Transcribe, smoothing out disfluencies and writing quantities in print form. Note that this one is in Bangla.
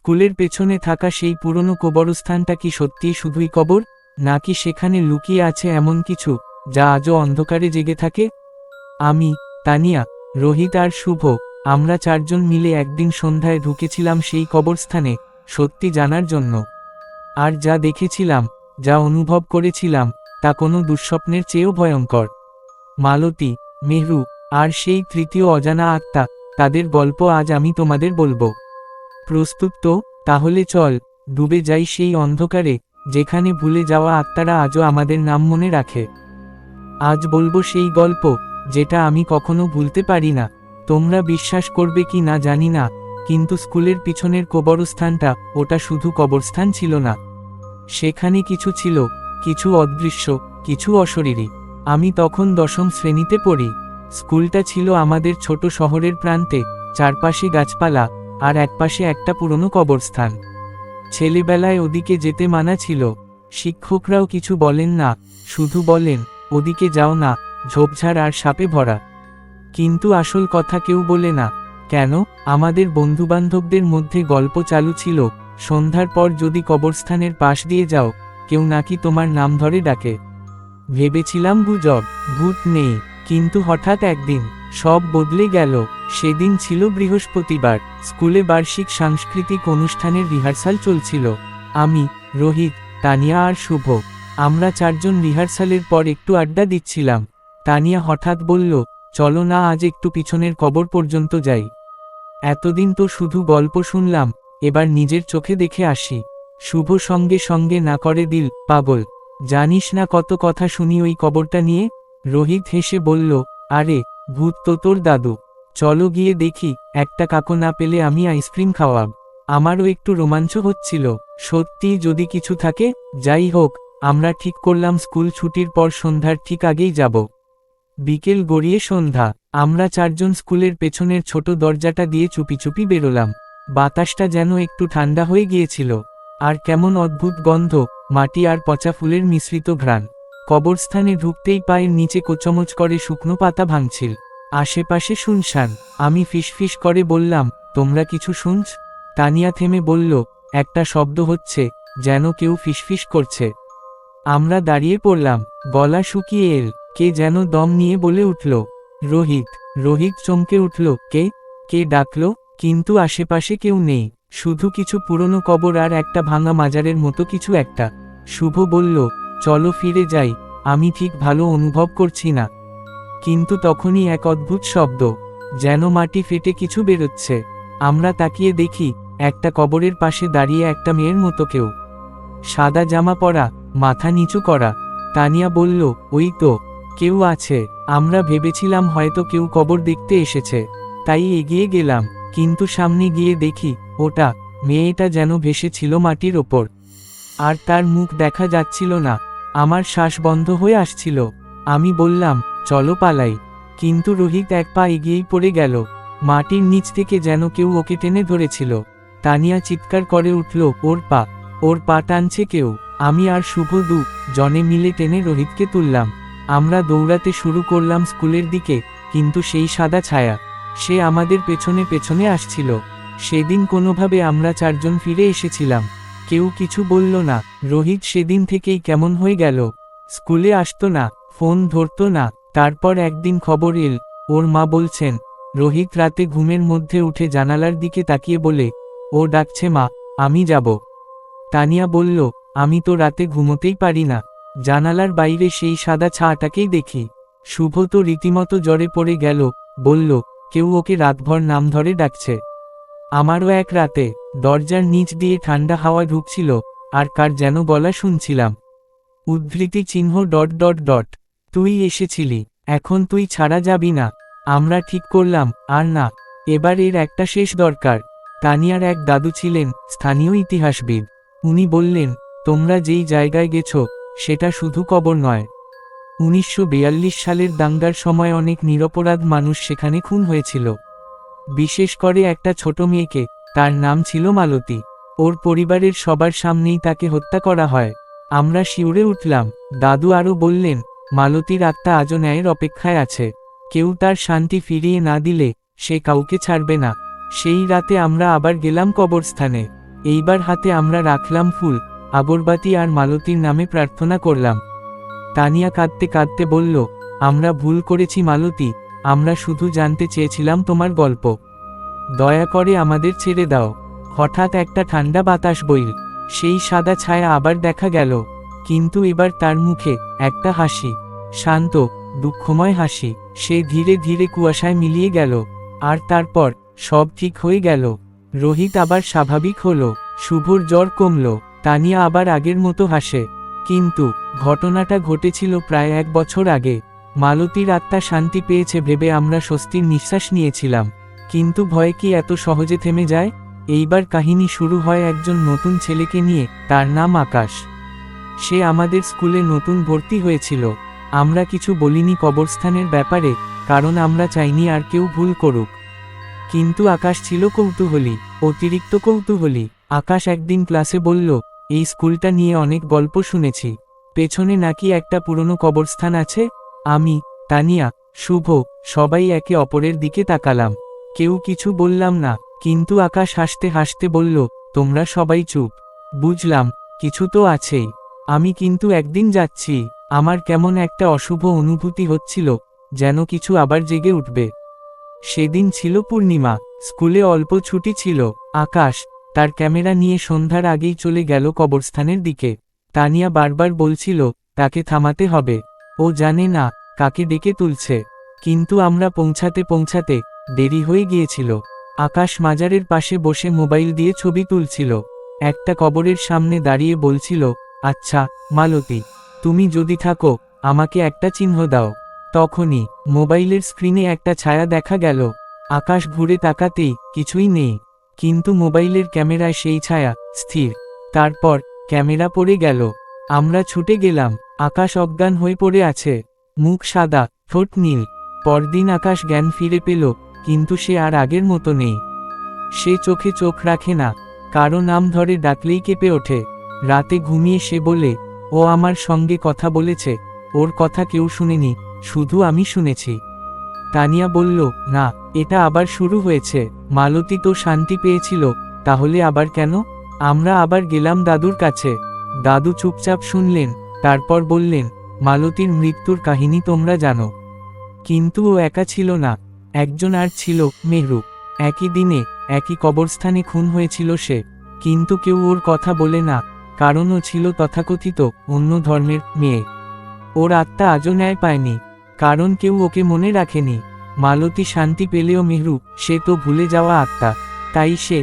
স্কুলের পেছনে থাকা সেই পুরনো কবরস্থানটা কি সত্যিই শুধুই কবর, নাকি সেখানে লুকিয়ে আছে এমন কিছু যা আজও অন্ধকারে জেগে থাকে? আমি, তানিয়া, রোহিত আর শুভ, আমরা চারজন মিলে একদিন সন্ধ্যায় ঢুকেছিলাম সেই কবরস্থানে সত্যি জানার জন্য। আর যা দেখেছিলাম, যা অনুভব করেছিলাম, তা কোনো দুঃস্বপ্নের চেয়েও ভয়ঙ্কর। মালতী, মেহরু আর সেই তৃতীয় অজানা আত্মা, তাদের গল্প আজ আমি তোমাদের বলবো। প্রস্তুত তো? তাহলে চল, ডুবে যাই সেই অন্ধকারে, যেখানে ভুলে যাওয়া আত্মারা আজও আমাদের নাম মনে রাখে। আজ বলবো সেই গল্প, যেটা আমি কখনো ভুলতে পারি না। তোমরা বিশ্বাস করবে কি না জানি না, কিন্তু স্কুলের পিছনের কবরস্থানটা, ওটা শুধু কবরস্থান ছিল না। সেখানে কিছু ছিল, কিছু অদৃশ্য, কিছু অশরীরী। আমি তখন দশম শ্রেণীতে পড়ি। স্কুলটা ছিল আমাদের ছোট শহরের প্রান্তে, চারপাশে গাছপালা, আর একপাশে একটা পুরনো কবরস্থান। ছেলেবেলায় ওদিকে যেতে মানা ছিল। শিক্ষকরাও কিছু বলেন না, শুধু বলেন, ওদিকে যাও না, ঝোপঝাড় আর সাপে ভরা। কিন্তু আসল কথা কেউ বলে না। কেন? আমাদের বন্ধুবান্ধবদের মধ্যে গল্প চালু ছিল, সন্ধ্যার পর যদি কবরস্থানের পাশ দিয়ে যাও, কেউ নাকি তোমার নাম ধরে ডাকে। ভেবেছিলাম গুজব, ভূত নেই। কিন্তু হঠাৎ একদিন সব বদলে গেল। সেদিন ছিল বৃহস্পতিবার, স্কুলে বার্ষিক সাংস্কৃতিক অনুষ্ঠানের রিহার্সাল চলছিল। আমি, রোহিত, তানিয়া আর শুভ, আমরা চারজন রিহার্সালের পর একটু আড্ডা দিচ্ছিলাম। তানিয়া হঠাৎ বলল, চলো না আজ একটু পিছনের কবর পর্যন্ত যাই। এতদিন তো শুধু গল্প শুনলাম, এবার নিজের চোখে দেখে আসি। শুভ সঙ্গে সঙ্গে না করে দিল, পাগল, জানিস না কত কথা শুনি ওই কবরটা নিয়ে। রোহিত হেসে বলল, আরে, ভূত তো তোর দাদু। চলো গিয়ে দেখি, একটা কাকো না পেলে আমি আইসক্রিম খাওয়াব। আমারও একটু রোমাঞ্চ হচ্ছিল, সত্যি যদি কিছু থাকে। যাই হোক, আমরা ঠিক করলাম স্কুল ছুটির পর সন্ধ্যার ঠিক আগেই যাব। বিকেল গড়িয়ে সন্ধ্যা, আমরা চারজন স্কুলের পেছনের ছোট দরজাটা দিয়ে চুপি চুপি বেরোলাম। বাতাসটা যেন একটু ঠান্ডা হয়ে গিয়েছিল। আর কেমন অদ্ভুত গন্ধ, মাটি আর পচা ফুলের মিশ্রিত ঘ্রাণ। কবরস্থানে ঢুকতেই পায়ের নিচে কোচমচ করে শুকনো পাতা ভাঙছিল। আশেপাশে শুনশান। আমি ফিসফিস করে বললাম, তোমরা কিছু শুনছ? তানিয়া থেমে বলল, একটা শব্দ হচ্ছে, যেন কেউ ফিসফিস করছে। আমরা দাঁড়িয়ে পড়লাম, গলা শুকিয়ে এল। কে যেন দম নিয়ে বলে উঠল, রোহিত। রোহিত চমকে উঠল, কে? কে ডাকলো? কিন্তু আশেপাশে কেউ নেই, শুধু কিছু পুরনো কবর আর একটা ভাঙা মাজারের মতো কিছু একটা। শুভ বলল, চলো ফিরে যাই। আমি ঠিক ভালো অনুভব করছি না। কিন্তু তখনই এক অদ্ভুত শব্দ, যেন মাটি ফেটে কিছু বেরোচ্ছে। আমরা তাকিয়ে দেখি, একটা কবরের পাশে দাঁড়িয়ে একটা মেয়ের মতো কেউ, সাদা জামা পরা, মাথা নিচু করা। তানিয়া বলল, ওই তো, কেউ আছে। আমরা ভেবেছিলাম হয়তো কেউ কবর দেখতে এসেছে, তাই এগিয়ে গেলাম। কিন্তু সামনে গিয়ে দেখি, ওটা, মেয়েটা যেন ভেসেছিল মাটির ওপর। আর তার মুখ দেখা যাচ্ছিল না। আমার শ্বাস বন্ধ হয়ে আসছিল। আমি বললাম, চলো পালাই। কিন্তু রোহিত এক পা এগিয়েই পড়ে গেল। মাটির নিচ থেকে যেন কেউ ওকে টেনে ধরেছিল। তানিয়া চিৎকার করে উঠল, ওর পা টানছে কেউ। আমি আর শুভ জনে মিলে টেনে রোহিতকে তুললাম। আমরা দৌড়াতে শুরু করলাম স্কুলের দিকে, কিন্তু সেই সাদা ছায়া, সে আমাদের পেছনে পেছনে আসছিল। সেদিন কোনোভাবে আমরা চারজন ফিরে এসেছিলাম। কেউ কিছু বলল না। রোহিত সেদিন থেকেই কেমন হয়ে গেল। স্কুলে আসতো না, ফোন ধরতো না। তারপর একদিন খবর এল, ওর মা বলছেন। রোহিত রাতে ঘুমের মধ্যে উঠে জানালার দিকে তাকিয়ে বলে, ও ডাকছে মা, আমি যাব। তানিয়া বলল, আমি তো রাতে ঘুমোতেই পারি না, জানালার বাইরে সেই সাদা ছায়াটাকেই দেখি। শুভ তো রীতিমতো জ্বরে পড়ে গেল, বলল, কেউ ওকে রাতভর নাম ধরে ডাকছে। আমারও এক রাতে দরজার নিচ দিয়ে ঠান্ডা হাওয়া ঢুকছিল, আর কার যেন গলা শুনছিলাম, উদ্ধৃতি চিহ্ন ... তুই এসেছিলি, এখন তুই ছাড়া যাবি না। আমরা ঠিক করলাম, আর না, এবার এর একটা শেষ দরকার। তানিয়ার এক দাদু ছিলেন স্থানীয় ইতিহাসবিদ। উনি বললেন, তোমরা যেই জায়গায় গেছো, সেটা শুধু কবর নয়। 1942 সালের দাঙ্গার সময় অনেক নিরপরাধ মানুষ সেখানে খুন হয়েছিল। বিশেষ করে একটা ছোট মেয়েকে, তার নাম ছিল মালতী। ওর পরিবারের সবার সামনেই তাকে হত্যা করা হয়। আমরা শিউরে উঠলাম। দাদু আরও বললেন, মালতীর আত্মা আজও ন্যায়ের অপেক্ষায় আছে। কেউ তার শান্তি ফিরিয়ে না দিলে, সে কাউকে ছাড়বে না। সেই রাতে আমরা আবার গেলাম কবরস্থানে। এইবার হাতে আমরা রাখলাম ফুল, আগরবাতি আর মালতীর নামে প্রার্থনা করলাম। তানিয়া কাঁদতে কাঁদতে বলল, আমরা ভুল করেছি মালতী, আমরা শুধু জানতে চেয়েছিলাম তোমার গল্প। দয়া করে আমাদের ছেড়ে দাও। হঠাৎ একটা ঠান্ডা বাতাস বইল, সেই সাদা ছায়া আবার দেখা গেল, কিন্তু এবার তার মুখে একটা হাসি, শান্ত, দুঃখময় হাসি। সে ধীরে ধীরে কুয়াশায় মিলিয়ে গেল, আর তারপর সব ঠিক হয়ে গেল। রোহিত আবার স্বাভাবিক হলো, শুভর জ্বর কমল, তানিয়া আবার আগের মতো হাসে। কিন্তু ঘটনাটা ঘটেছিল প্রায় 1 বছর আগে। মালতীর আত্মা শান্তি পেয়েছে ভেবে আমরা স্বস্তির নিঃশ্বাস নিয়েছিলাম, কিন্তু ভয় কি এত সহজে থেমে যায়? এইবার কাহিনী শুরু হয় একজন নতুন ছেলেকে নিয়ে, তার নাম আকাশ। সে আমাদের স্কুলে নতুন ভর্তি হয়েছিল। আমরা কিছু বলিনি কবরস্থানের ব্যাপারে, কারণ আমরা চাইনি আর কেউ ভুল করুক। কিন্তু আকাশ ছিল কৌতূহলী, অতিরিক্ত কৌতূহলী। আকাশ একদিন ক্লাসে বলল, এই স্কুলটা নিয়ে অনেক গল্প শুনেছি, পেছনে নাকি একটা পুরনো কবরস্থান আছে। আমি, তানিয়া, শুভ সবাই একে অপরের দিকে তাকালাম, কেউ কিছু বললাম না। কিন্তু আকাশ হাসতে হাসতে বলল, তোমরা সবাই চুপ। বুঝলাম, কিছু তো আছেই। আমি কিন্তু একদিন যাচ্ছি। আমার কেমন একটা অশুভ অনুভূতি হচ্ছিল, যেন কিছু আবার জেগে উঠবে। সেদিন ছিল পূর্ণিমা, স্কুলে অল্প ছুটি ছিল। আকাশ তার ক্যামেরা নিয়ে সন্ধ্যার আগেই চলে গেল কবরস্থানের দিকে। তানিয়া বারবার বলছিল, তাকে থামাতে হবে, ও জানে না কাকে ডেকে তুলছে। কিন্তু আমরা পৌঁছাতে পৌঁছাতে দেরি হয়ে গিয়েছিল। আকাশ মাজারের পাশে বসে মোবাইল দিয়ে ছবি তুলছিল, একটা কবরের সামনে দাঁড়িয়ে বলছিল, আচ্ছা মালতী, তুমি যদি থাকো আমাকে একটা চিহ্ন দাও। তখনই মোবাইলের স্ক্রিনে একটা ছায়া দেখা গেল। আকাশ ঘুরে তাকাতেই কিছুই নেই, কিন্তু মোবাইলের ক্যামেরায় সেই ছায়া স্থির। তারপর ক্যামেরা পড়ে গেল। আমরা ছুটে গেলাম, আকাশ অজ্ঞান হয়ে পড়ে আছে, মুখ সাদা, ঠোঁট নীল। পরদিন আকাশ জ্ঞান ফিরে পেল, কিন্তু সে আর আগের মতো নেই। সে চোখে চোখ রাখে না, কারো নাম ধরে ডাকলেই কেঁপে ওঠে। রাতে ঘুমিয়ে সে বলে, ও আমার সঙ্গে কথা বলেছে, ওর কথা কেউ শুনেনি, শুধু আমি শুনেছি। তানিয়া বলল, না, এটা আবার শুরু হয়েছে। মালতী তো শান্তি পেয়েছিল, তাহলে আবার কেন? আমরা আবার গেলাম দাদুর কাছে। দাদু চুপচাপ শুনলেন, তারপর বললেন, মালতীর মৃত্যুর কাহিনী তোমরা জানো, কিন্তু ও একা ছিল না, একজন আর ছিল, মেহরু। একই দিনে একই কবরস্থানে খুন হয়েছিল সে, কিন্তু কেউ ওর কথা বলে না, কারণ ও ছিল তথাকথিত অন্য ধর্মের মেয়ে। ওর আত্মা আজও ন্যায় পায়নি, কারণ কেউ ওকে মনে রাখেনি। মালতী শান্তি পেলেও মেহরু, সে তো ভুলে যাওয়া আত্মা, তাই সে